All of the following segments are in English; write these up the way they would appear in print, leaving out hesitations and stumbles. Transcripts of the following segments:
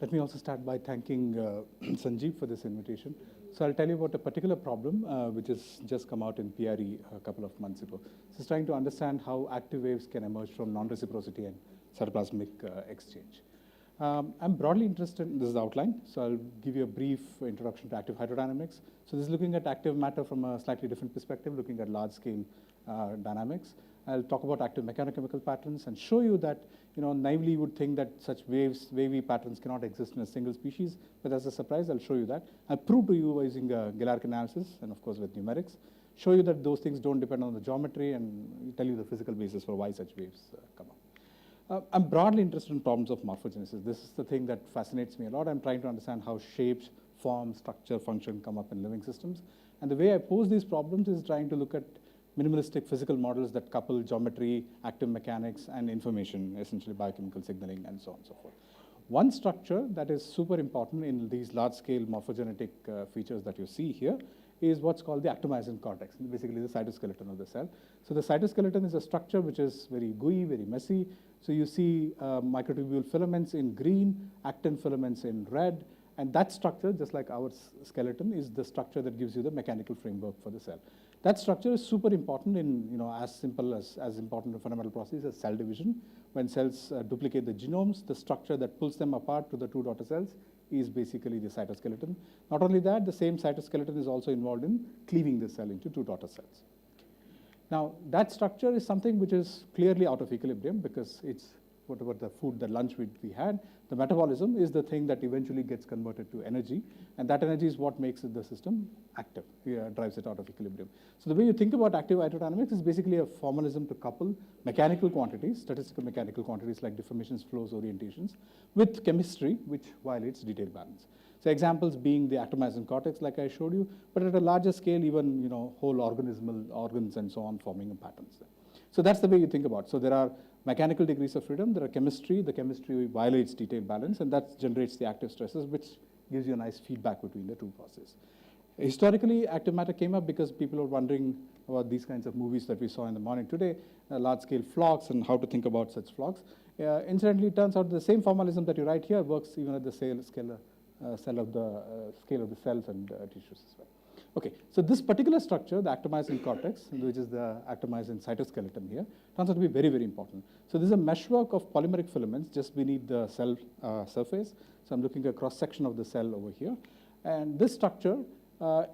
Let me also start by thanking Sanjib for this invitation. So I'll tell you about a particular problem which has just come out in PRE a couple of months ago. So it's trying to understand how active waves can emerge from non-reciprocity and cytoplasmic exchange. I'm broadly interested in this outline, so I'll give you a brief introduction to active hydrodynamics. So this is looking at active matter from a slightly different perspective, looking at large-scale dynamics. I'll talk about active mechanochemical patterns and show you that, naively you would think that such wavy patterns cannot exist in a single species, but as a surprise, I'll show you that. I'll prove to you using Galerk analysis and of course with numerics, show you that those things don't depend on the geometry and tell you the physical basis for why such waves come up. I'm broadly interested in problems of morphogenesis. This is the thing that fascinates me a lot. I'm trying to understand how shapes, form, structure, function come up in living systems. And the way I pose these problems is trying to look at minimalistic physical models that couple geometry, active mechanics, and information, essentially biochemical signaling, and so on and so forth. One structure that is super important in these large-scale morphogenetic features that you see here is what's called the actomyosin cortex, basically the cytoskeleton of the cell. So the cytoskeleton is a structure which is very gooey, very messy. So you see microtubule filaments in green, actin filaments in red, and that structure, just like our skeleton, is the structure that gives you the mechanical framework for the cell. That structure is super important in, as simple as important a fundamental process as cell division. When cells duplicate the genomes, the structure that pulls them apart to the two daughter cells is basically the cytoskeleton. Not only that, the same cytoskeleton is also involved in cleaving the cell into two daughter cells. Now, that structure is something which is clearly out of equilibrium because it's whatever the food, the lunch we had, the metabolism is the thing that eventually gets converted to energy, and that energy is what makes the system active, drives it out of equilibrium. So the way you think about active hydrodynamics is basically a formalism to couple mechanical quantities, statistical mechanical quantities like deformations, flows, orientations, with chemistry, which violates detailed balance. So examples being the actomyosin cortex, like I showed you, but at a larger scale, even whole organismal organs and so on forming patterns there. So that's the way you think about it. So there are mechanical degrees of freedom, there are chemistry, the chemistry violates detailed balance, and that generates the active stresses, which gives you a nice feedback between the two processes. Historically, active matter came up because people are wondering about these kinds of movies that we saw in the morning today, large-scale flocks and how to think about such flocks. Incidentally, it turns out the same formalism that you write here works even at the scale of the cells and tissues as well. Okay, so this particular structure, the actomyosin cortex, which is the actomyosin cytoskeleton here, turns out to be very, very important. So this is a meshwork of polymeric filaments just beneath the cell surface. So I'm looking at a cross-section of the cell over here. And this structure,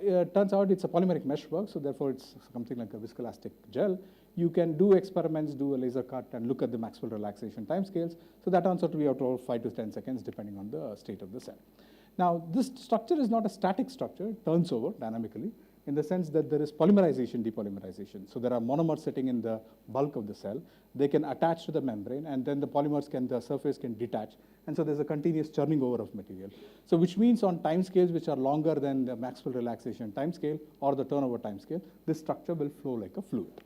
it turns out it's a polymeric meshwork, so therefore it's something like a viscoelastic gel. You can do experiments, do a laser cut, and look at the Maxwell relaxation timescales. So that turns out to be about 5 to 10 seconds, depending on the state of the cell. Now, this structure is not a static structure, it turns over dynamically in the sense that there is polymerization, depolymerization. So there are monomers sitting in the bulk of the cell. They can attach to the membrane, and then the polymers the surface can detach. And so there's a continuous churning over of material. So which means on time scales which are longer than the Maxwell relaxation time scale or the turnover time scale, this structure will flow like a fluid.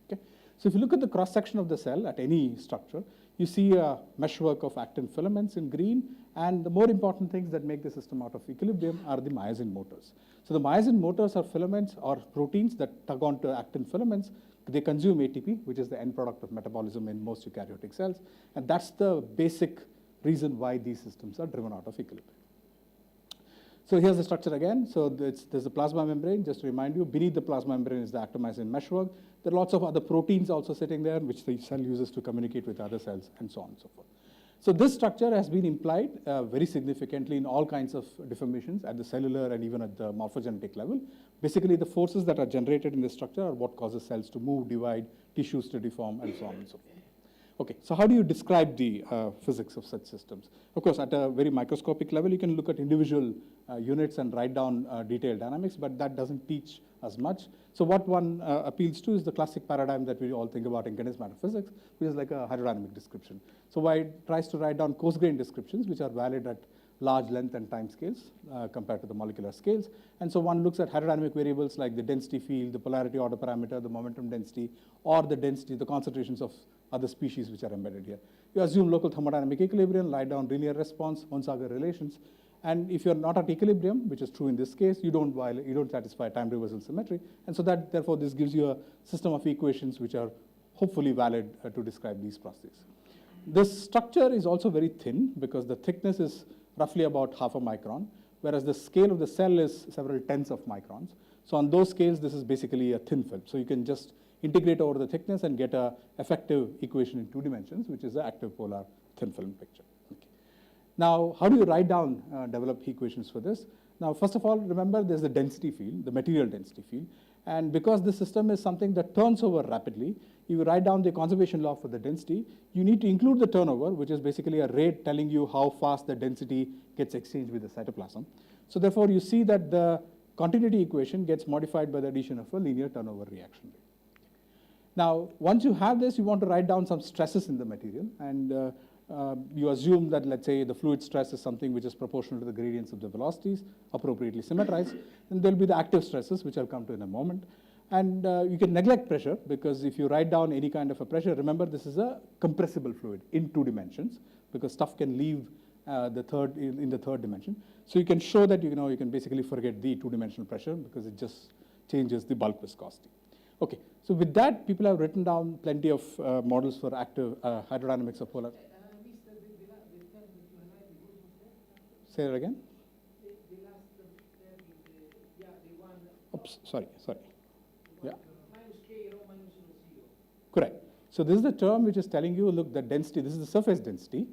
Okay? So if you look at the cross-section of the cell at any structure, you see a meshwork of actin filaments in green, and the more important things that make the system out of equilibrium are the myosin motors. So the myosin motors are filaments or proteins that tug onto actin filaments. They consume ATP, which is the end product of metabolism in most eukaryotic cells, and that's the basic reason why these systems are driven out of equilibrium. So here's the structure again. So there's a plasma membrane, just to remind you. Beneath the plasma membrane is the actomyosin meshwork. There are lots of other proteins also sitting there, which the cell uses to communicate with other cells, and so on and so forth. So this structure has been implied very significantly in all kinds of deformations at the cellular and even at the morphogenetic level. Basically, the forces that are generated in this structure are what causes cells to move, divide, tissues to deform, and so on and so forth. Okay, so how do you describe the physics of such systems? Of course, at a very microscopic level, you can look at individual units and write down detailed dynamics, but that doesn't teach as much. So what one appeals to is the classic paradigm that we all think about in condensed matter physics, which is like a hydrodynamic description. So why it tries to write down coarse-grained descriptions, which are valid at large length and time scales compared to the molecular scales. And so one looks at hydrodynamic variables like the density field, the polarity order parameter, the momentum density, or the density, the concentrations of other species which are embedded here. You assume local thermodynamic equilibrium, write down linear response, Onsager relations, and if you're not at equilibrium, which is true in this case, you don't satisfy time reversal symmetry, and so that therefore this gives you a system of equations which are hopefully valid to describe these processes. This structure is also very thin because the thickness is roughly about half a micron, whereas the scale of the cell is several tenths of microns. So on those scales, this is basically a thin film. So you can just integrate over the thickness and get an effective equation in 2 dimensions, which is the active polar thin film picture. Okay. Now, how do you write down develop equations for this? Now, first of all, remember there's the density field, the material density field. And because this system is something that turns over rapidly, you write down the conservation law for the density, you need to include the turnover, which is basically a rate telling you how fast the density gets exchanged with the cytoplasm. So therefore, you see that the continuity equation gets modified by the addition of a linear turnover reaction rate. Now, once you have this, you want to write down some stresses in the material. And you assume that, let's say, the fluid stress is something which is proportional to the gradients of the velocities, appropriately symmetrized. And there'll be the active stresses, which I'll come to in a moment. And you can neglect pressure, because if you write down any kind of a pressure, remember this is a compressible fluid in 2 dimensions, because stuff can leave in the third dimension. So you can show that you can basically forget the 2-dimensional pressure, because it just changes the bulk viscosity. Okay, so with that, people have written down plenty of models for active hydrodynamics of polar. Say it again. Oops, sorry. Yeah. Correct. So this is the term which is telling you, look, the density, this is the surface density.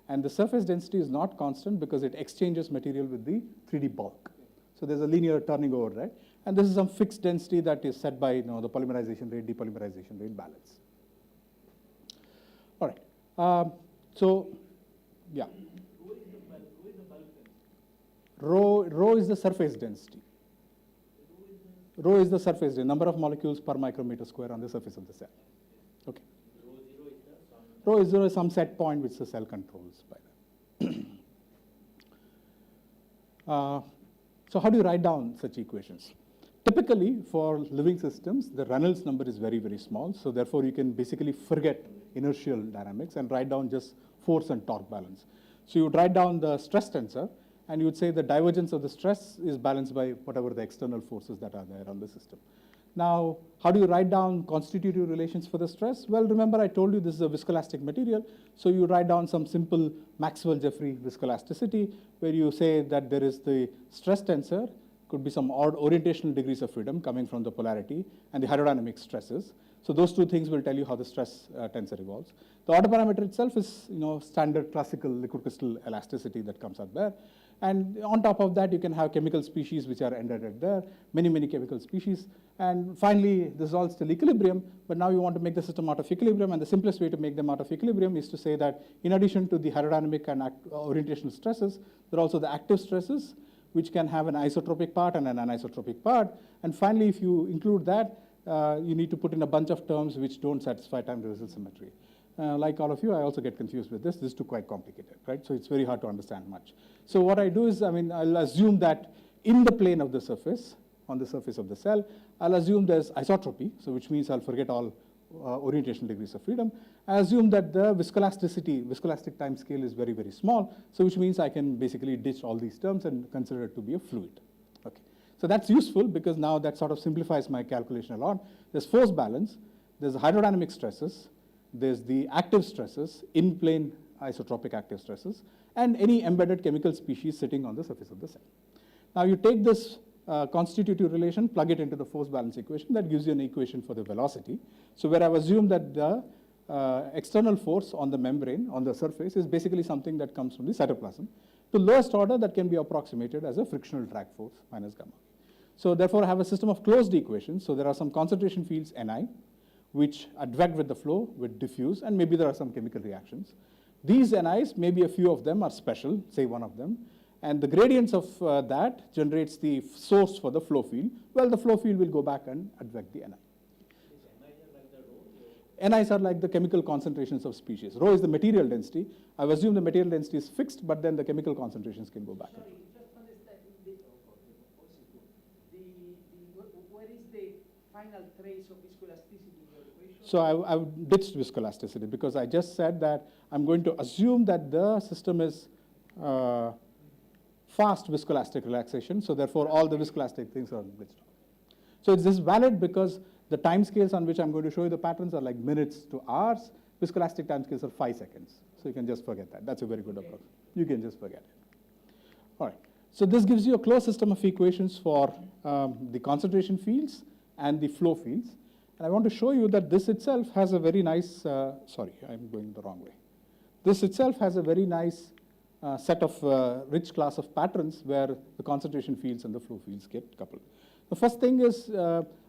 And the surface density is not constant because it exchanges material with the 3D bulk. So there's a linear turning over, right? And this is some fixed density that is set by the polymerization rate, depolymerization rate balance. All right. So, yeah. Rho is the surface density. Rho is the surface density, number of molecules per micrometer square on the surface of the cell. Okay. Rho 0 is some set point which the cell controls by that. So how do you write down such equations? Typically, for living systems, the Reynolds number is very, very small. So therefore, you can basically forget inertial dynamics and write down just force and torque balance. So you would write down the stress tensor, and you would say the divergence of the stress is balanced by whatever the external forces that are there on the system. Now, how do you write down constitutive relations for the stress? Well, remember I told you this is a viscoelastic material. So you write down some simple Maxwell-Jeffrey viscoelasticity, where you say that there is the stress tensor, could be some odd orientational degrees of freedom coming from the polarity, and the hydrodynamic stresses. So those 2 things will tell you how the stress tensor evolves. The autoparameter itself is standard classical liquid crystal elasticity that comes out there. And on top of that, you can have chemical species which are embedded there, many chemical species. And finally, this is all still equilibrium, but now you want to make the system out of equilibrium, and the simplest way to make them out of equilibrium is to say that in addition to the hydrodynamic and orientational stresses, there are also the active stresses, which can have an isotropic part and an anisotropic part. And finally, if you include that, you need to put in a bunch of terms which don't satisfy time reversal symmetry. Like all of you, I also get confused with this. This is too quite complicated, right? So it's very hard to understand much. So what I do is, I'll assume that in the plane of the surface, on the surface of the cell, I'll assume there's isotropy, so which means I'll forget all orientation degrees of freedom. I assume that the viscoelastic time scale is very, very small, so which means I can basically ditch all these terms and consider it to be a fluid. Okay. So that's useful because now that sort of simplifies my calculation a lot. There's force balance, there's the hydrodynamic stresses, there's the active stresses, in-plane isotropic active stresses, and any embedded chemical species sitting on the surface of the cell. Now you take this constitutive relation, plug it into the force balance equation, that gives you an equation for the velocity. So where I've assumed that the external force on the membrane, on the surface, is basically something that comes from the cytoplasm. To lowest order, that can be approximated as a frictional drag force minus gamma. So therefore, I have a system of closed equations. So there are some concentration fields, Ni, which advect with the flow, with diffuse, and maybe there are some chemical reactions. These Nis, maybe a few of them are special, say one of them, and the gradients of that generates the source for the flow field. Well, the flow field will go back and advect the Ni. Nis are like the chemical concentrations of species. Rho is the material density. I've assumed the material density is fixed, but then the chemical concentrations can go back. Sorry, just understand, where is the final trace of viscoelasticity in your equation? So I've ditched viscoelasticity because I just said that I'm going to assume that the system is fast viscoelastic relaxation. So therefore, all the viscoelastic things are ditched. So it's this valid because the time scales on which I'm going to show you the patterns are like minutes to hours. Viscoelastic time scales are 5 seconds. So you can just forget that. That's a very good approach. You can just forget it. All right. So this gives you a closed system of equations for the concentration fields and the flow fields. And I want to show you that this itself has a very nice, sorry, I'm going the wrong way. This itself has a very nice set of rich class of patterns where the concentration fields and the flow fields get coupled. The first thing is,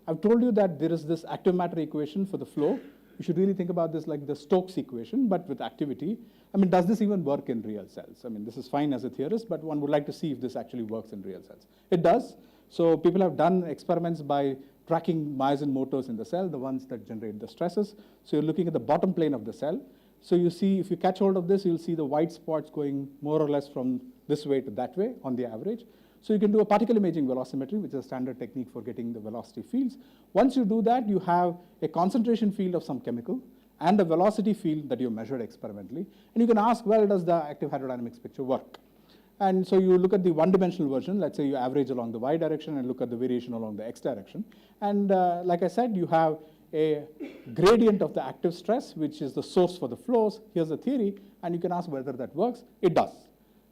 I've told you that there is this active matter equation for the flow. You should really think about this like the Stokes equation, but with activity. I mean, does this even work in real cells? I mean, this is fine as a theorist, but one would like to see if this actually works in real cells. It does. So people have done experiments by tracking myosin motors in the cell, the ones that generate the stresses. So you're looking at the bottom plane of the cell. So you see, if you catch hold of this, you'll see the white spots going more or less from this way to that way on the average. So you can do a particle imaging velocimetry, which is a standard technique for getting the velocity fields. Once you do that, you have a concentration field of some chemical and a velocity field that you measured experimentally. And you can ask, well, does the active hydrodynamics picture work? And so you look at the one-dimensional version. Let's say you average along the y direction and look at the variation along the x direction. And like I said, you have a gradient of the active stress, which is the source for the flows. Here's the theory, and you can ask whether that works. It does.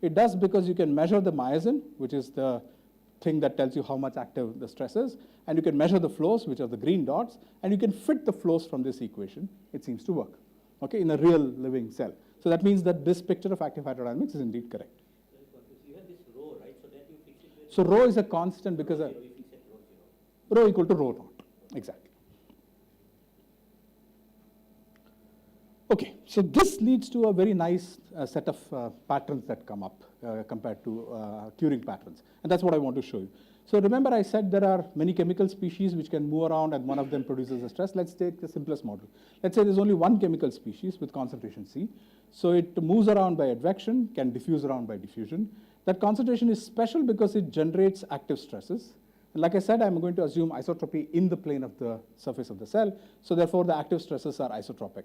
It does because you can measure the myosin, which is the thing that tells you how much active the stress is, and you can measure the flows, which are the green dots, and you can fit the flows from this equation. It seems to work, okay, in a real living cell. So that means that this picture of active hydrodynamics is indeed correct. You have this rho, right? So that you fix it with So rho is a constant because rho zero, rho equal to rho naught, exactly. Okay, so this leads to a very nice set of patterns that come up compared to Turing patterns. And that's what I want to show you. So remember I said there are many chemical species which can move around and one of them produces a stress. Let's take the simplest model. Let's say there's only one chemical species with concentration C. So it moves around by advection, can diffuse around by diffusion. That concentration is special because it generates active stresses. And like I said, I'm going to assume isotropy in the plane of the surface of the cell. So therefore, the active stresses are isotropic.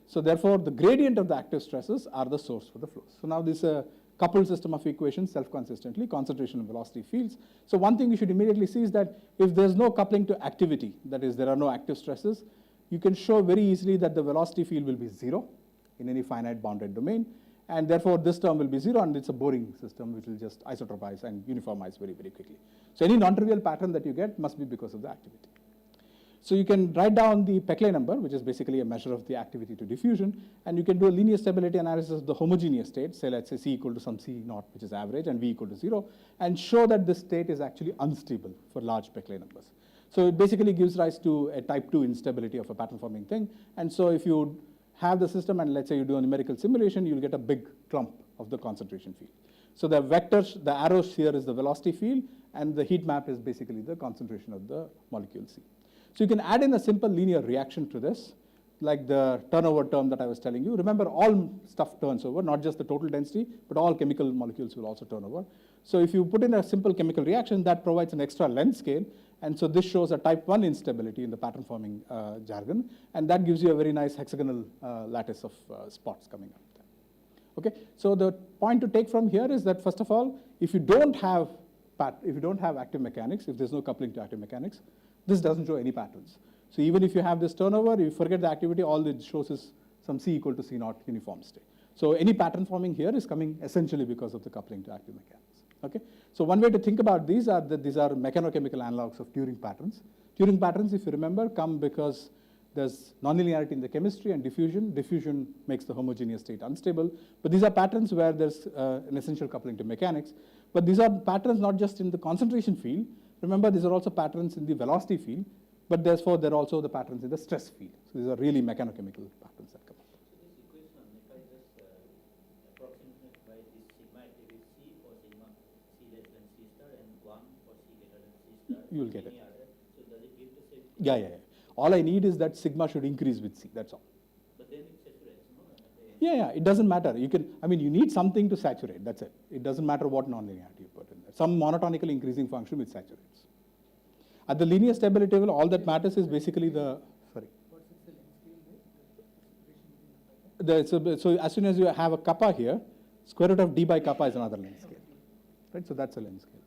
So therefore, the gradient of the active stresses are the source for the flows. So now this is a coupled system of equations self-consistently, concentration and velocity fields. So one thing you should immediately see is that if there's no coupling to activity, that is, there are no active stresses, you can show very easily that the velocity field will be 0 in any finite bounded domain. And therefore, this term will be 0, and it's a boring system which will just isotropize and uniformize very, very quickly. So any non-trivial pattern that you get must be because of the activity. So you can write down the Peclet number, which is basically a measure of the activity to diffusion, and you can do a linear stability analysis of the homogeneous state, say let's say C equal to some C naught, which is average, and V equal to 0, and show that this state is actually unstable for large Peclet numbers. So it basically gives rise to a type 2 instability of a pattern forming thing. And so if you have the system and let's say you do a numerical simulation, you'll get a big clump of the concentration field. So the vectors, the arrows here is the velocity field, and the heat map is basically the concentration of the molecule C. So you can add in a simple linear reaction to this, like the turnover term that I was telling you. Remember, all stuff turns over, not just the total density, but all chemical molecules will also turn over. So if you put in a simple chemical reaction, that provides an extra length scale. And so this shows a type 1 instability in the pattern forming jargon. And that gives you a very nice hexagonal lattice of spots coming up there. Okay, so the point to take from here is that, first of all, if you don't have active mechanics, if there's no coupling to active mechanics, this doesn't show any patterns. So even if you have this turnover, if you forget the activity, all it shows is some C equal to C naught uniform state. So any pattern forming here is coming essentially because of the coupling to active mechanics. Okay? So one way to think about these are that these are mechanochemical analogs of Turing patterns. Turing patterns, if you remember, come because there's nonlinearity in the chemistry and diffusion. Diffusion makes the homogeneous state unstable. But these are patterns where there's an essential coupling to mechanics. But these are patterns not just in the concentration field. Remember, these are also patterns in the velocity field, but therefore they're also the patterns in the stress field. So these are really mechanochemical patterns that come up. So this equation, if I just approximate by this sigma activity C for sigma C less than C star and 1 for C greater than C star. You'll get it. So does it give the same? Yeah. All I need is that sigma should increase with C, that's all. But then it saturates, no? Yeah, it doesn't matter. You need something to saturate, that's it. It doesn't matter what nonlinearity you put in there. Some monotonically increasing function which saturates. At the linear stability level, all that matters is basically the, sorry. What's the length scale? So as soon as you have a kappa here, square root of d by kappa is another length scale. Right, so that's a length scale.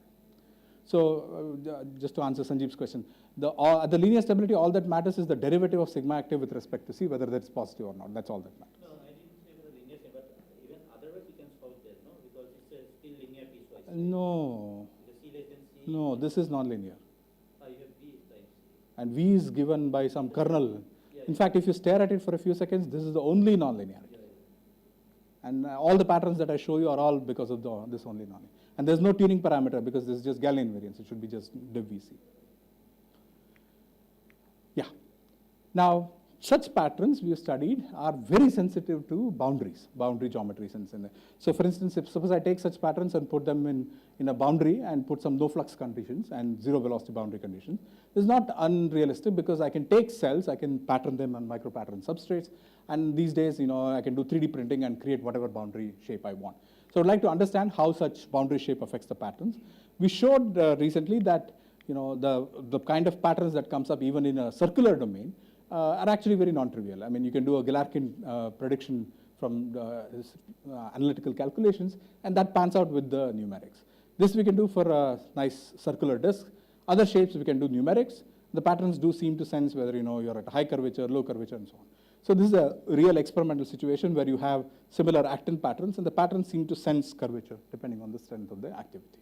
So just to answer Sanjib's question, at the linear stability, all that matters is the derivative of sigma active with respect to C, whether that's positive or not. That's all that matters. No, I didn't say for the linear, but even otherwise we can solve that, no? Because it's still linear piecewise. No. Because C less than C. No, this is nonlinear. Oh, you have V times C. And V is given by some kernel. Yeah, In fact, if you stare at it for a few seconds, this is the only nonlinearity. yeah. And all the patterns that I show you are all because of this only nonlinear. And there's no tuning parameter because this is just Gaussian invariance. It should be just div VC. Yeah. Now, such patterns we have studied are very sensitive to boundaries, boundary geometries. So for instance, if suppose I take such patterns and put them in a boundary and put some no flux conditions and zero velocity boundary conditions, this is not unrealistic because I can take cells, I can pattern them on micro pattern substrates, and these days, I can do 3D printing and create whatever boundary shape I want. So I'd like to understand how such boundary shape affects the patterns. We showed recently that the kind of patterns that comes up even in a circular domain are actually very non-trivial. I mean, you can do a Galerkin prediction from analytical calculations, and that pans out with the numerics. This we can do for a nice circular disk. Other shapes we can do numerics. The patterns do seem to sense whether you're at high curvature, low curvature, and so on. So this is a real experimental situation where you have similar actin patterns, and the patterns seem to sense curvature depending on the strength of the activity.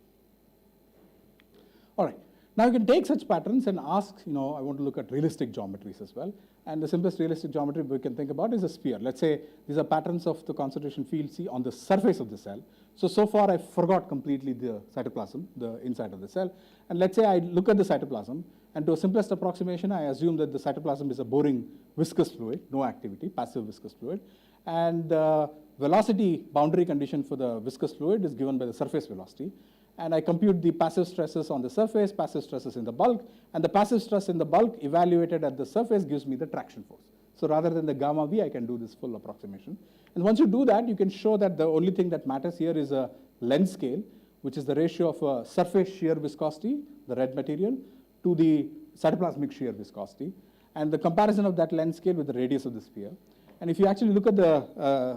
All right. Now you can take such patterns and ask, I want to look at realistic geometries as well. And the simplest realistic geometry we can think about is a sphere. Let's say these are patterns of the concentration field C on the surface of the cell. So far I forgot completely the cytoplasm, the inside of the cell. And let's say I look at the cytoplasm, and to a simplest approximation, I assume that the cytoplasm is a boring viscous fluid, no activity, passive viscous fluid. And the velocity boundary condition for the viscous fluid is given by the surface velocity. And I compute the passive stresses on the surface, passive stresses in the bulk, and the passive stress in the bulk evaluated at the surface gives me the traction force. So rather than the gamma V, I can do this full approximation. And once you do that, you can show that the only thing that matters here is a length scale, which is the ratio of surface shear viscosity, the red material, to the cytoplasmic shear viscosity, and the comparison of that length scale with the radius of the sphere. And if you actually look at the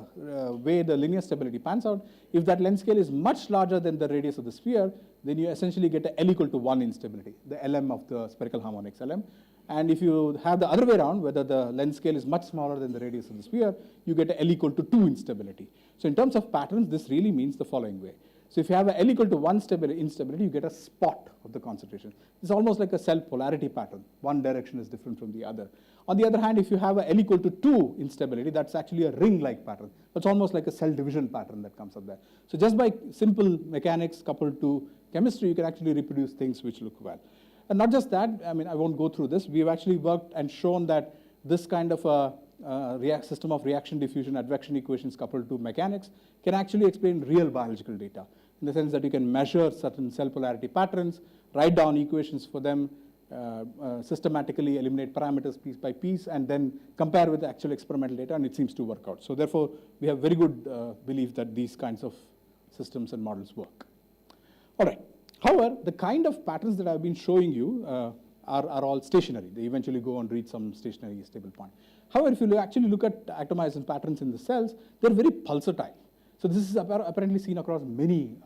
way the linear stability pans out, if that length scale is much larger than the radius of the sphere, then you essentially get a L equal to 1 instability, the LM of the spherical harmonics LM. And if you have the other way around, whether the length scale is much smaller than the radius of the sphere, you get a L equal to 2 instability. So in terms of patterns, this really means the following way. So if you have a L equal to 1 instability, you get a spot of the concentration. It's almost like a cell polarity pattern. One direction is different from the other. On the other hand, if you have a L equal to 2 instability, that's actually a ring-like pattern. It's almost like a cell division pattern that comes up there. So just by simple mechanics coupled to chemistry, you can actually reproduce things which look well. And not just that, I mean, I won't go through this. We've actually worked and shown that this kind of a system of reaction diffusion advection equations coupled to mechanics can actually explain real biological data, in the sense that you can measure certain cell polarity patterns, write down equations for them, systematically eliminate parameters piece by piece, and then compare with the actual experimental data, and it seems to work out. So therefore, we have very good belief that these kinds of systems and models work. All right. However, the kind of patterns that I've been showing you are all stationary. They eventually go and reach some stationary stable point. However, if you actually look at atomization patterns in the cells, they're very pulsatile. So this is apparently seen across many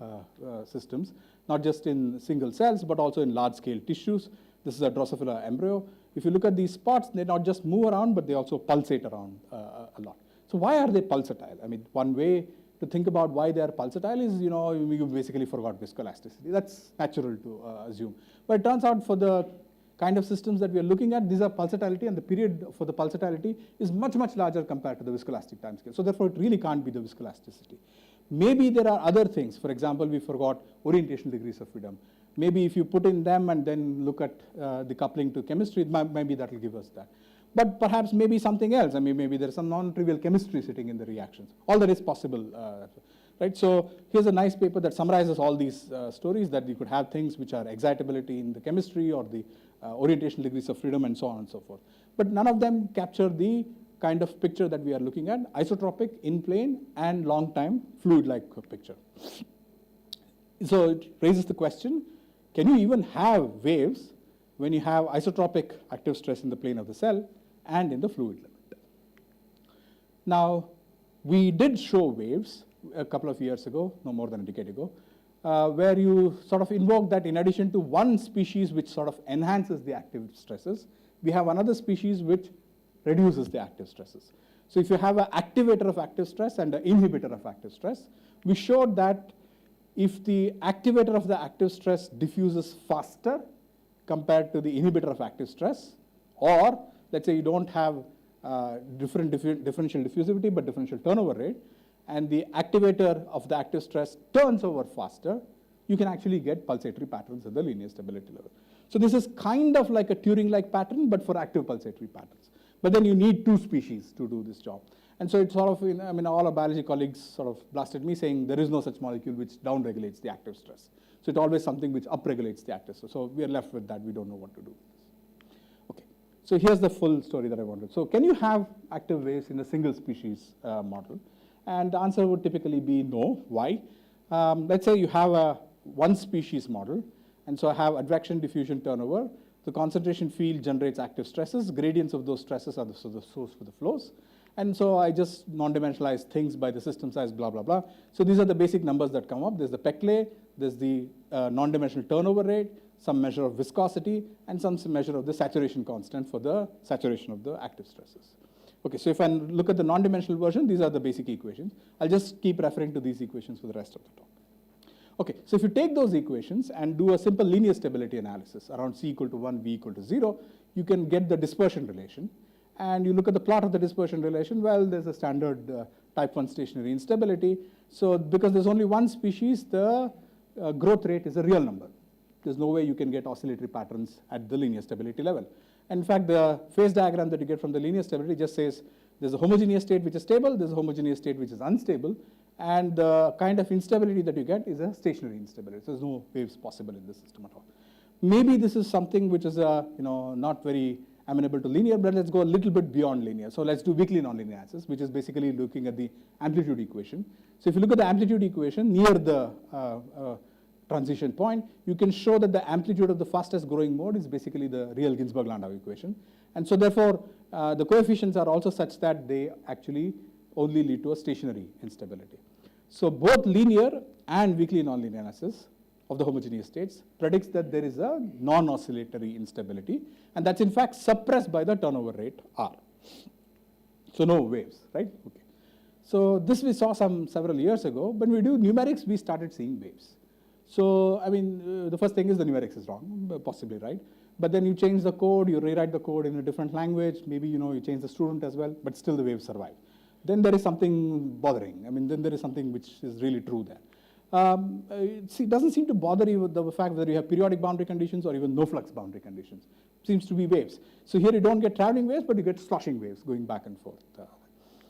systems, not just in single cells, but also in large-scale tissues. This is a Drosophila embryo. If you look at these spots, they not just move around, but they also pulsate around a lot. So why are they pulsatile? I mean, one way to think about why they are pulsatile is, you basically forgot viscoelasticity. That's natural to assume. But it turns out for the kind of systems that we are looking at, these are pulsatility, and the period for the pulsatility is much, much larger compared to the viscoelastic timescale. So therefore, it really can't be the viscoelasticity. Maybe there are other things. For example, we forgot orientation degrees of freedom. Maybe if you put in them and then look at the coupling to chemistry, maybe that will give us that. But perhaps maybe something else. I mean, maybe there's some non-trivial chemistry sitting in the reactions. All that is possible, right? So here's a nice paper that summarizes all these stories, that you could have things which are excitability in the chemistry or the orientation degrees of freedom and so on and so forth. But none of them capture the kind of picture that we are looking at, isotropic, in plane, and long time fluid-like picture. So it raises the question, can you even have waves when you have isotropic active stress in the plane of the cell and in the fluid limit? Now, we did show waves a couple of years ago, no more than a decade ago, where you sort of invoke that in addition to one species which sort of enhances the active stresses, we have another species which reduces the active stresses. So if you have an activator of active stress and an inhibitor of active stress, we showed that if the activator of the active stress diffuses faster compared to the inhibitor of active stress, or let's say you don't have differential diffusivity but differential turnover rate, and the activator of the active stress turns over faster, you can actually get pulsatory patterns at the linear stability level. So this is kind of like a Turing-like pattern, but for active pulsatory patterns. But then you need two species to do this job. And so it's sort of, I mean, all our biology colleagues sort of blasted me saying there is no such molecule which downregulates the active stress. So it's always something which upregulates the active stress. So we are left with that. We don't know what to do. Okay. So here's the full story that I wanted. So can you have active waves in a single species model? And the answer would typically be no. Why? Let's say you have a one species model. And so I have advection, diffusion, turnover. The concentration field generates active stresses. Gradients of those stresses are the source for the flows. And so I just non-dimensionalize things by the system size, blah, blah, blah. So these are the basic numbers that come up. There's the Peclet, there's the non-dimensional turnover rate, some measure of viscosity, and some measure of the saturation constant for the saturation of the active stresses. Okay, so if I look at the non-dimensional version, these are the basic equations. I'll just keep referring to these equations for the rest of the talk. Okay, so if you take those equations and do a simple linear stability analysis around C equal to 1, V equal to 0, you can get the dispersion relation. And you look at the plot of the dispersion relation, well, there's a standard type 1 stationary instability. So because there's only one species, the growth rate is a real number. There's no way you can get oscillatory patterns at the linear stability level. And in fact, the phase diagram that you get from the linear stability just says there's a homogeneous state which is stable, there's a homogeneous state which is unstable, and the kind of instability that you get is a stationary instability. So there's no waves possible in this system at all. Maybe this is something which is not very amenable to linear, but let's go a little bit beyond linear. So let's do weakly nonlinear analysis, which is basically looking at the amplitude equation. So if you look at the amplitude equation near the transition point, you can show that the amplitude of the fastest growing mode is basically the real Ginzburg-Landau equation. And so therefore, the coefficients are also such that they actually only lead to a stationary instability. So both linear and weakly nonlinear analysis of the homogeneous states predicts that there is a non-oscillatory instability, and that's in fact suppressed by the turnover rate R. So no waves, right? Okay. So this we saw several years ago. When we do numerics, we started seeing waves. So I mean, the first thing is the numerics is wrong, possibly right. But then you change the code, you rewrite the code in a different language. Maybe you change the student as well, but still the waves survive. Then there is something bothering. I mean, then there is something which is really true there. It doesn't seem to bother you with the fact whether you have periodic boundary conditions or even no flux boundary conditions. It seems to be waves. So here you don't get traveling waves, but you get sloshing waves going back and forth.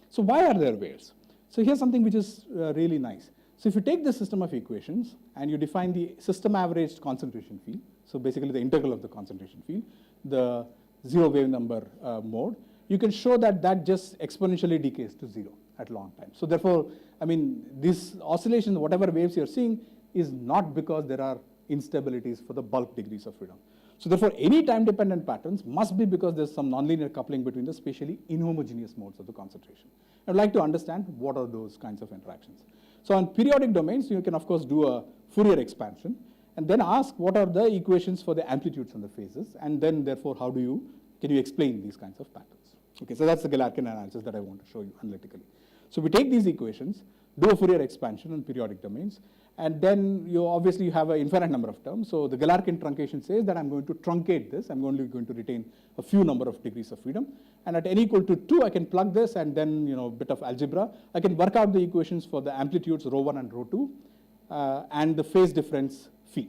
So why are there waves? So here's something which is really nice. So if you take the system of equations and you define the system averaged concentration field, so basically the integral of the concentration field, the zero wave number mode, you can show that that just exponentially decays to 0 at long time. So therefore, I mean, this oscillation, whatever waves you're seeing, is not because there are instabilities for the bulk degrees of freedom. So therefore, any time-dependent patterns must be because there's some nonlinear coupling between the spatially inhomogeneous modes of the concentration. I'd like to understand what are those kinds of interactions. So on periodic domains, you can of course do a Fourier expansion and then ask what are the equations for the amplitudes and the phases, and then therefore can you explain these kinds of patterns? Okay, so that's the Galerkin analysis that I want to show you analytically. So we take these equations, do a Fourier expansion on periodic domains, and then you obviously have an infinite number of terms. So the Galerkin truncation says that I'm going to truncate this. I'm only going to retain a few number of degrees of freedom. And at n equal to 2, I can plug this, and then a bit of algebra. I can work out the equations for the amplitudes ρ1 and ρ2 and the phase difference phi.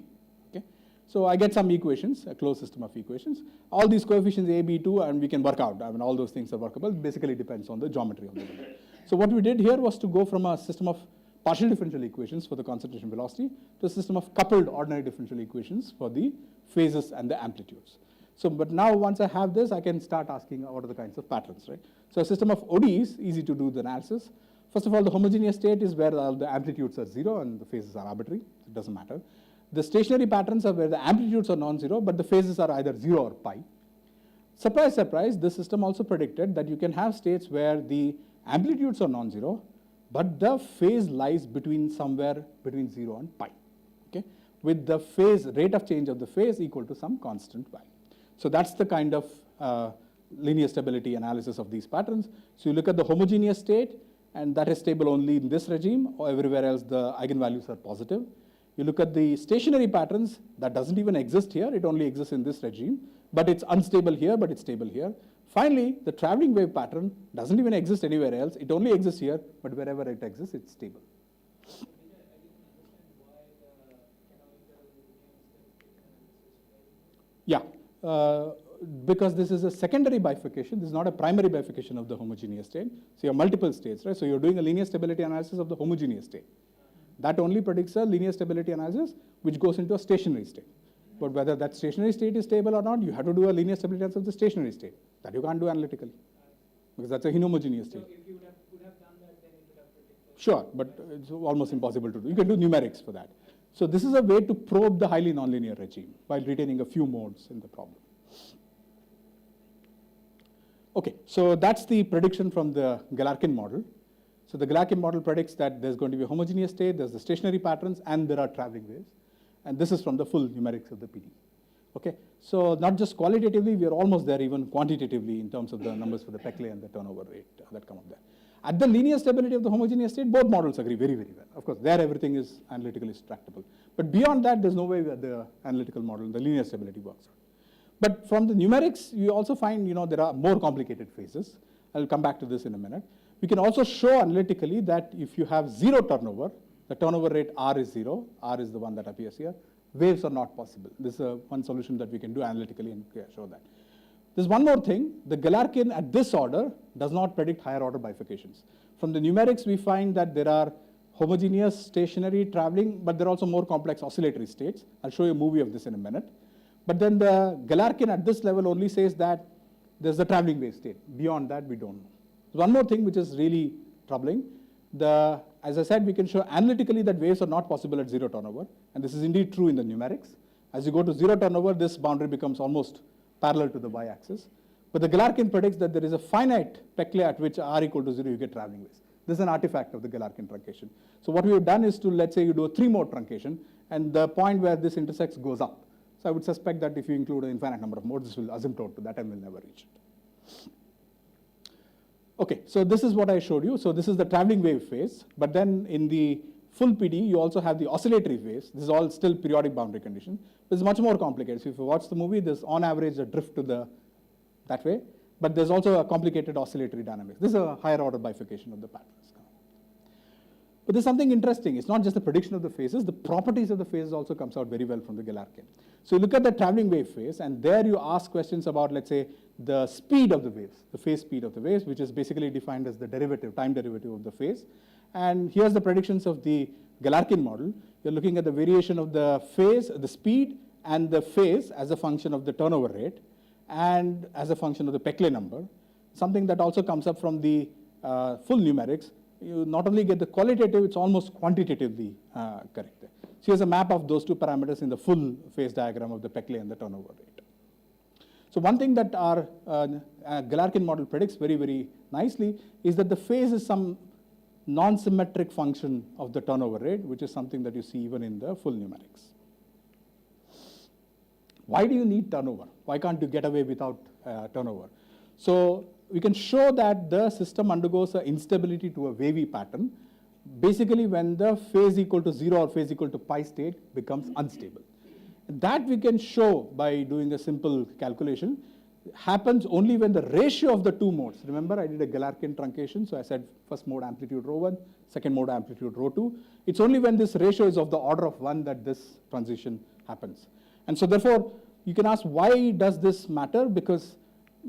Okay? So I get some equations, a closed system of equations. All these coefficients a, b, 2, and we can work out. I mean, all those things are workable. Basically depends on the geometry of the domain. So what we did here was to go from a system of partial differential equations for the concentration velocity to a system of coupled ordinary differential equations for the phases and the amplitudes. So, but now once I have this, I can start asking what are the kinds of patterns, right? So a system of ODEs, easy to do the analysis. First of all, the homogeneous state is where the amplitudes are 0 and the phases are arbitrary. It doesn't matter. The stationary patterns are where the amplitudes are non-zero, but the phases are either 0 or pi. Surprise, surprise, this system also predicted that you can have states where the amplitudes are non-zero, but the phase lies somewhere between 0 and pi, okay? With the phase rate of change of the phase equal to some constant value. So that's the kind of linear stability analysis of these patterns. So you look at the homogeneous state, and that is stable only in this regime, or everywhere else the eigenvalues are positive. You look at the stationary patterns, that doesn't even exist here. It only exists in this regime. But it's unstable here, but it's stable here. Finally, the traveling wave pattern doesn't even exist anywhere else. It only exists here, but wherever it exists, it's stable. Yeah, because this is a secondary bifurcation. This is not a primary bifurcation of the homogeneous state. So you have multiple states, right? So you're doing a linear stability analysis of the homogeneous state. That only predicts a linear stability analysis, which goes into a stationary state. But whether that stationary state is stable or not, you have to do a linear stability analysis of the stationary state. That you can't do analytically, because that's a inhomogeneous state. So if you would have done that, then it would have predicted. Sure, but it's almost impossible to do. You can do numerics for that. So this is a way to probe the highly nonlinear regime while retaining a few modes in the problem. Okay, so that's the prediction from the Galerkin model. So the Galerkin model predicts that there's going to be a homogeneous state, there's the stationary patterns, and there are traveling waves. And this is from the full numerics of the PD. Okay, so not just qualitatively, we are almost there even quantitatively in terms of the numbers for the Peclet and the turnover rate that come up there. At the linear stability of the homogeneous state, both models agree very, very well. Of course, there everything is analytically extractable. But beyond that, there's no way that the analytical model, the linear stability works out. But from the numerics, you also find, there are more complicated phases. I'll come back to this in a minute. We can also show analytically that if you have zero turnover, the turnover rate R is 0, R is the one that appears here, waves are not possible. This is one solution that we can do analytically and show that. There's one more thing. The Galerkin at this order does not predict higher order bifurcations. From the numerics, we find that there are homogeneous, stationary, traveling, but there are also more complex oscillatory states. I'll show you a movie of this in a minute. But then the Galerkin at this level only says that there's a traveling wave state. Beyond that, we don't know. One more thing which is really troubling. As I said, we can show analytically that waves are not possible at zero turnover. And this is indeed true in the numerics. As you go to zero turnover, this boundary becomes almost parallel to the y-axis. But the Galerkin predicts that there is a finite Peclet at which r equal to 0, you get traveling waves. This is an artifact of the Galerkin truncation. So what we have done is to, let's say you do a 3-mode truncation, and the point where this intersects goes up. So I would suspect that if you include an infinite number of modes, this will asymptote to that and will never reach it. Okay, so this is what I showed you. So this is the traveling wave phase. But then in the full PD, you also have the oscillatory waves. This is all still periodic boundary condition. This is much more complicated. So if you watch the movie, there's on average a drift to that way. But there's also a complicated oscillatory dynamics. This is a higher order bifurcation of the patterns. But there's something interesting. It's not just the prediction of the phases. The properties of the phases also comes out very well from the Galerkin. So you look at the traveling wave phase, and there you ask questions about, let's say, the speed of the waves, the phase speed of the waves, which is basically defined as the derivative, time derivative of the phase. And here's the predictions of the Galerkin model. You're looking at the variation of the phase, the speed, and the phase as a function of the turnover rate, and as a function of the Peclet number. Something that also comes up from the full numerics. You not only get the qualitative, it's almost quantitatively correct. So here's a map of those two parameters in the full phase diagram of the Peclet and the turnover rate. So one thing that our Galerkin model predicts very, very nicely is that the phase is some non-symmetric function of the turnover rate, which is something that you see even in the full numerics. Why do you need turnover? Why can't you get away without turnover? So we can show that the system undergoes an instability to a wavy pattern, basically when the phase equal to 0 or phase equal to pi state becomes unstable. That we can show by doing a simple calculation. Happens only when the ratio of the two modes. Remember, I did a Galerkin truncation, so I said first mode amplitude ρ1, second mode amplitude ρ2. It's only when this ratio is of the order of 1 that this transition happens. And so therefore, you can ask, why does this matter? Because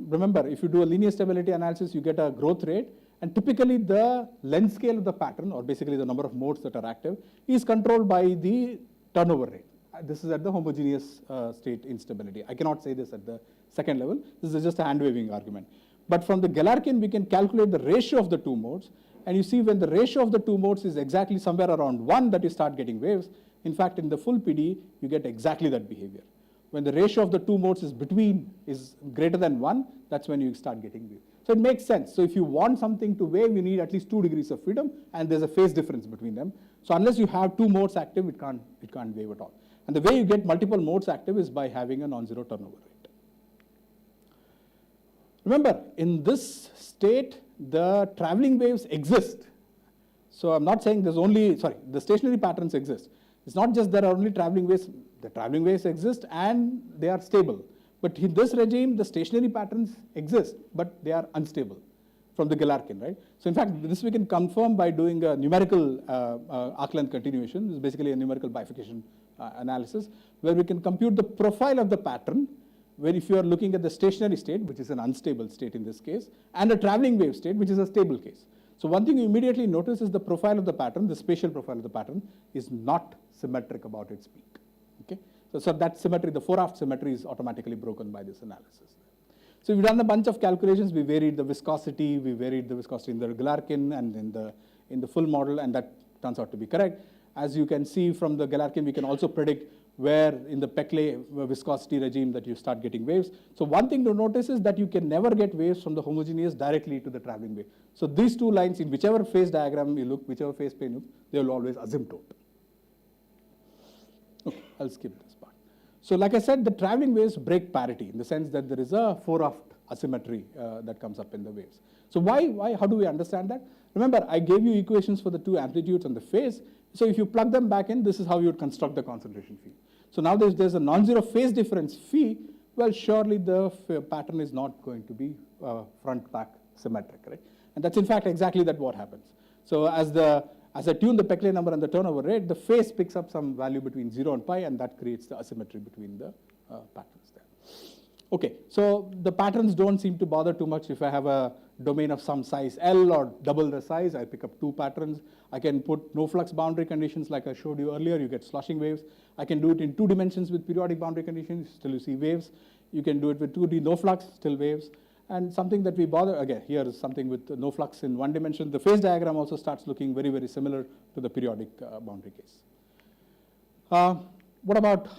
remember, if you do a linear stability analysis, you get a growth rate, and typically the length scale of the pattern, or basically the number of modes that are active, is controlled by the turnover rate. This is at the homogeneous state instability. I cannot say this at the second level. This is just a hand-waving argument. But from the Galerkin, we can calculate the ratio of the two modes, and you see when the ratio of the two modes is exactly somewhere around 1 that you start getting waves. In fact, in the full PD, you get exactly that behavior. When the ratio of the two modes is greater than 1, that's when you start getting wave. So it makes sense. So if you want something to wave, you need at least 2 degrees of freedom, and there's a phase difference between them. So unless you have 2 modes active, it can't wave at all. And the way you get multiple modes active is by having a non-zero turnover rate. Remember, in this state, the traveling waves exist. So I'm not saying the stationary patterns exist. It's not just there are only traveling waves. The traveling waves exist and they are stable. But in this regime, the stationary patterns exist, but they are unstable from the Galerkin, right? So in fact, this we can confirm by doing a numerical arc length continuation. This is basically a numerical bifurcation analysis, where we can compute the profile of the pattern, where if you are looking at the stationary state, which is an unstable state in this case, and a traveling wave state, which is a stable case. So one thing you immediately notice is the profile of the pattern, the spatial profile of the pattern, is not symmetric about its peak. Okay? So that symmetry, the 4-aft symmetry, is automatically broken by this analysis. So we've done a bunch of calculations. We varied the viscosity. We varied the viscosity in the Galerkin and in the full model, and that turns out to be correct. As you can see from the Galerkin, we can also predict where in the Peclet viscosity regime that you start getting waves. So one thing to notice is that you can never get waves from the homogeneous directly to the traveling wave. So these two lines, in whichever phase diagram you look, whichever phase plane you look, they will always asymptote. Okay, I'll skip this part. So like I said, the traveling waves break parity in the sense that there is a 4-aft asymmetry that comes up in the waves. So how do we understand that? Remember, I gave you equations for the two amplitudes and the phase. So if you plug them back in, this is how you would construct the concentration field. So now there's a non-zero phase difference phi. Well, surely the pattern is not going to be front-back symmetric, right? And that's in fact exactly what happens. So as I tune the Peclet number and the turnover rate, the phase picks up some value between 0 and pi, and that creates the asymmetry between the patterns there. Okay, so the patterns don't seem to bother too much. If I have a domain of some size L or double the size, I pick up 2 patterns. I can put no flux boundary conditions like I showed you earlier. You get sloshing waves. I can do it in 2 dimensions with periodic boundary conditions. Still you see waves. You can do it with 2D no flux, still waves. And something that we bother, again, here is something with no flux in 1 dimension. The phase diagram also starts looking very, very similar to the periodic boundary case. What about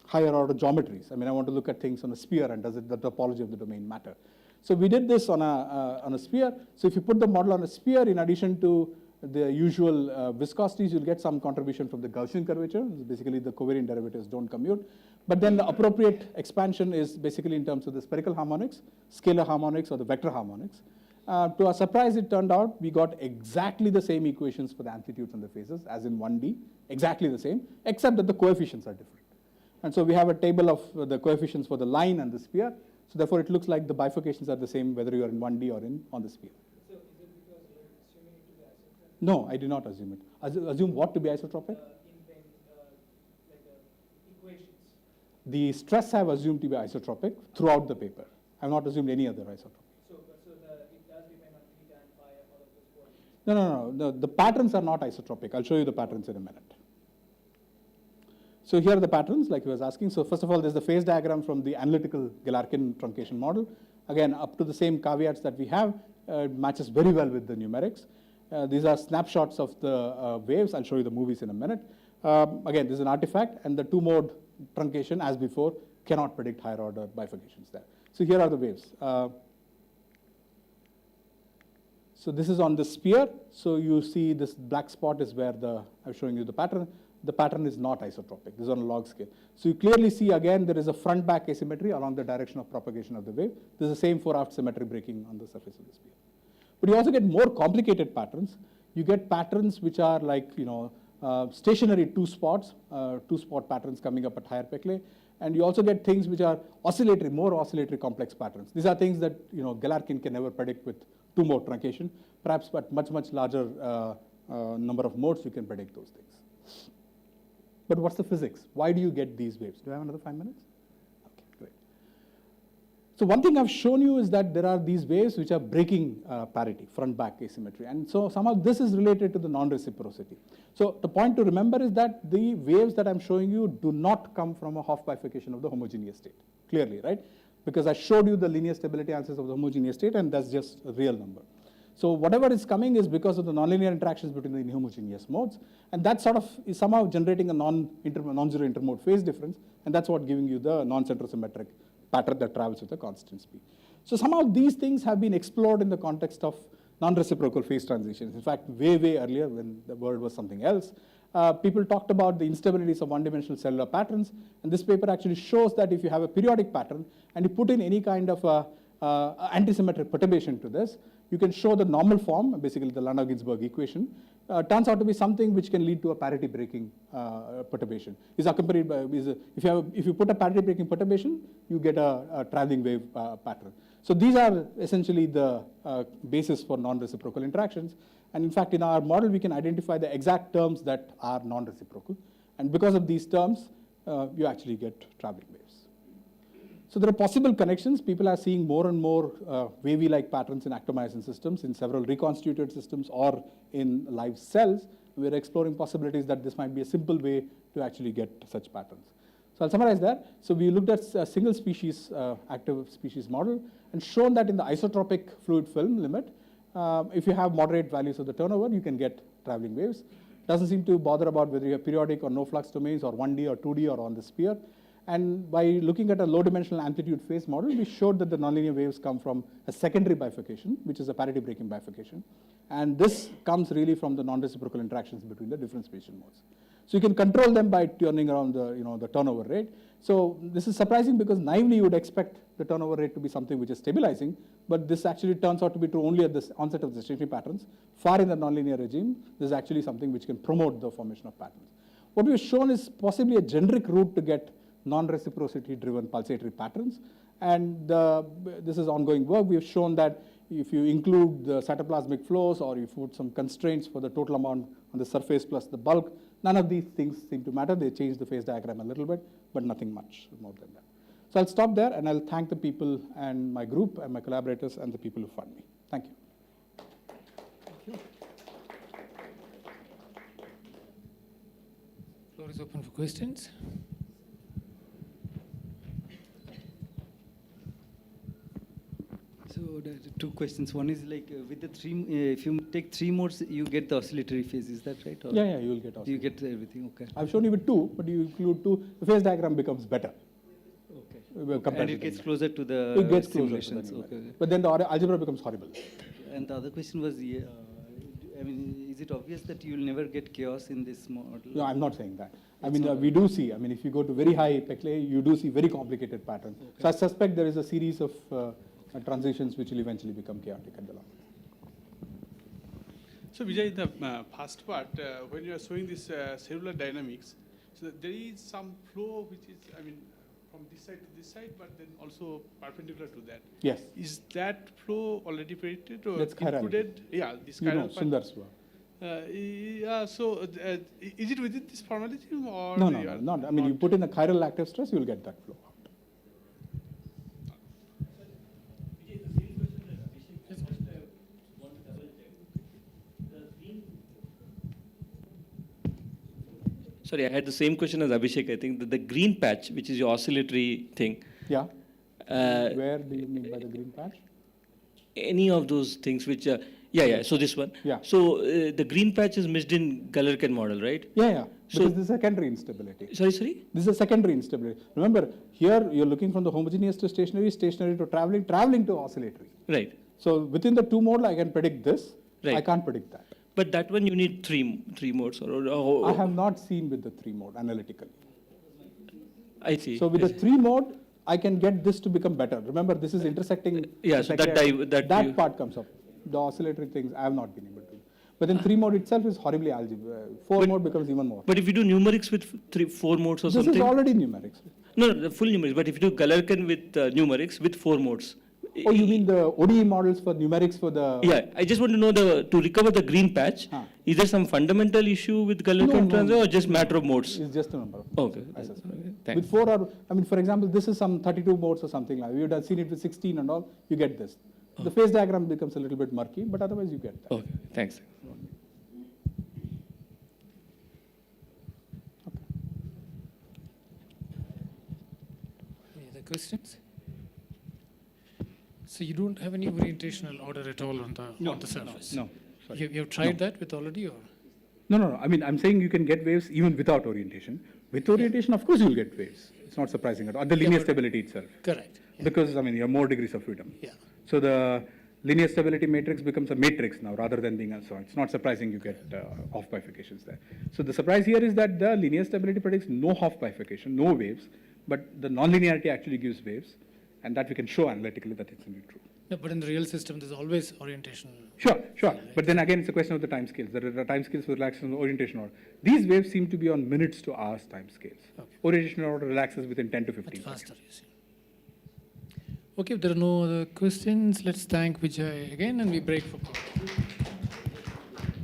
higher order geometries? I mean, I want to look at things on a sphere, and does the topology of the domain matter? So we did this on a sphere. So if you put the model on a sphere, in addition to the usual viscosities, you'll get some contribution from the Gaussian curvature. Basically, the covariant derivatives don't commute. But then the appropriate expansion is basically in terms of the spherical harmonics, scalar harmonics, or the vector harmonics. To our surprise, it turned out we got exactly the same equations for the amplitudes and the phases as in 1D, exactly the same, except that the coefficients are different. And so we have a table of the coefficients for the line and the sphere. So therefore, it looks like the bifurcations are the same whether you are in 1D or on the sphere. So is it because you're assuming it to be isotropic? No, I did not assume it. Assume what to be isotropic? Equations. The stress I have assumed to be isotropic throughout the paper. I have not assumed any other isotropic. So it does depend on theta and phi and all of those coordinates. No. The patterns are not isotropic. I'll show you the patterns in a minute. So here are the patterns, like he was asking. So first of all, there's the phase diagram from the analytical Galerkin truncation model. Again, up to the same caveats that we have, it matches very well with the numerics. These are snapshots of the waves. I'll show you the movies in a minute. Again, this is an artifact, and the 2-mode truncation, as before, cannot predict higher order bifurcations there. So here are the waves. So this is on the sphere. So you see this black spot is where I'm showing you the pattern. The pattern is not isotropic. This is on a log scale. So you clearly see, again, there is a front-back asymmetry along the direction of propagation of the wave. This is the same 4-aft symmetry breaking on the surface of the sphere. But you also get more complicated patterns. You get patterns which are like, stationary 2-spot patterns coming up at higher Peclet. And you also get things which are oscillatory, more oscillatory complex patterns. These are things that, Galerkin can never predict with 2-mode truncation. Perhaps, but much, much larger number of modes, you can predict those things. But what's the physics? Why do you get these waves? Do I have another 5 minutes? Okay, great. So one thing I've shown you is that there are these waves which are breaking parity, front-back asymmetry. And so somehow this is related to the non-reciprocity. So the point to remember is that the waves that I'm showing you do not come from a Hopf bifurcation of the homogeneous state, clearly, right? Because I showed you the linear stability answers of the homogeneous state, and that's just a real number. So whatever is coming is because of the nonlinear interactions between the inhomogeneous modes, and that sort of is somehow generating a non-zero intermode phase difference, and that's what giving you the non-centrosymmetric pattern that travels with a constant speed. So somehow these things have been explored in the context of non-reciprocal phase transitions. In fact, way, way earlier when the world was something else, people talked about the instabilities of one-dimensional cellular patterns, and this paper actually shows that if you have a periodic pattern and you put in any kind of antisymmetric perturbation to this, you can show the normal form, basically the Landau-Ginzburg equation, turns out to be something which can lead to a parity breaking perturbation. Is accompanied by, if you put a parity breaking perturbation, you get a traveling wave pattern. So these are essentially the basis for non-reciprocal interactions. And in fact, in our model, we can identify the exact terms that are non-reciprocal. And because of these terms, you actually get traveling waves. So there are possible connections. People are seeing more and more wavy-like patterns in actomyosin systems, in several reconstituted systems, or in live cells. We're exploring possibilities that this might be a simple way to actually get such patterns. So I'll summarize that. So we looked at a single species, active species model, and shown that in the isotropic fluid film limit, if you have moderate values of the turnover, you can get traveling waves. Doesn't seem to bother about whether you have periodic or no flux domains, or 1D or 2D, or on the sphere. And by looking at a low-dimensional amplitude phase model, we showed that the nonlinear waves come from a secondary bifurcation, which is a parity-breaking bifurcation. And this comes really from the non-reciprocal interactions between the different spatial modes. So you can control them by turning around the turnover rate. So this is surprising because naively you would expect the turnover rate to be something which is stabilizing, but this actually turns out to be true only at the onset of the stationary patterns. Far in the nonlinear regime, this is actually something which can promote the formation of patterns. What we've shown is possibly a generic route to get non-reciprocity driven pulsatory patterns. And this is ongoing work. We've shown that if you include the cytoplasmic flows, or you put some constraints for the total amount on the surface plus the bulk, none of these things seem to matter. They change the phase diagram a little bit, but nothing much more than that. So I'll stop there, and I'll thank the people and my group and my collaborators and the people who fund me. Thank you. Thank you. Floor is open for questions. So the two questions. One is like with the three, if you take three modes, you get the oscillatory phase. Is that right? Or Yeah, you will get oscillatory. you get everything. Okay. I've shown you with two, but you include two, the phase diagram becomes better. Okay. And it gets closer to the It gets closer to the simulations. numeric. Okay. But then the algebra becomes horrible. And the other question was, I mean, is it obvious that you will never get chaos in this model? No, I'm not saying that. I mean, we do see, I mean, if you go to very high Peclet, you do see very complicated patterns. Okay. So I suspect there is a series of transitions which will eventually become chaotic at the long run. So Vijay, the first part, when you are showing this cellular dynamics, so there is some flow which is, I mean, from this side to this side, but then also perpendicular to that. Yes. Is that flow already predicted or That's chiral. included? Yeah, this You chiral know, part. Sundar's work. Yeah, so is it within this formalism or? No, not. I mean, you put in a chiral active stress, you will get that flow out. Sorry, I had the same question as Abhishek. I think the green patch, which is your oscillatory thing. Yeah. Where do you mean by the green patch? Any of those things which, yeah. So this one. Yeah. So the green patch is missed in Galerkin model, right? Yeah. So- Because this is secondary instability. Sorry. This is a secondary instability. Remember, here you're looking from the homogeneous to stationary, stationary to traveling, traveling to oscillatory. Right. So within the two mode, I can predict this. Right. I can't predict that. But that one you need three modes or I have not seen with the three mode analytically. I see. So with the three mode, I can get this to become better. Remember, this is intersecting. Yeah, so that part comes up. The oscillatory things I have not been able to. But then three mode itself is horribly algebra. Four mode becomes even more. But if you do numerics with four modes or This something. is already numerics. No, the full numerics. But if you do Galerkin with numerics with four modes. Oh, you mean the ODE models for numerics for the? Yeah, I just want to know to recover the green patch. Is there some fundamental issue with Galerkin transfer or just matter of modes? It's just a number of modes. Okay. I suspect. Thanks. With four or, I mean, for example, this is some 32 modes or something like that. You would have seen it with 16 and all, you get this. The phase diagram becomes a little bit murky, but otherwise you get that. Okay, thanks. Any other questions? So you don't have any orientational order at all on the surface? No. You have tried that with already, or? No. I mean, I'm saying you can get waves even without orientation. With orientation, of course, you'll get waves. It's not surprising at all. The linear stability itself. Correct. Yeah. Because, I mean, you have more degrees of freedom. Yeah. So the linear stability matrix becomes a matrix now rather than being so it's not surprising you get off bifurcations there. So the surprise here is that the linear stability predicts no off bifurcation, no waves, but the nonlinearity actually gives waves, and that we can show analytically that it's indeed true. No, but in the real system, there's always orientation. Sure. But then again, it's a question of the time scales. There are time scales for relaxation and orientation order. These waves seem to be on minutes to hours time scales. Okay. Orientation order relaxes within 10 to 15 Much seconds. faster, you see. Okay, if there are no other questions, let's thank Vijay again and we break for coffee.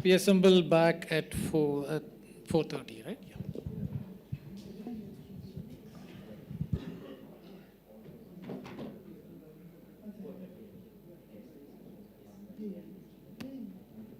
We assemble back at 4:30, right? Yeah.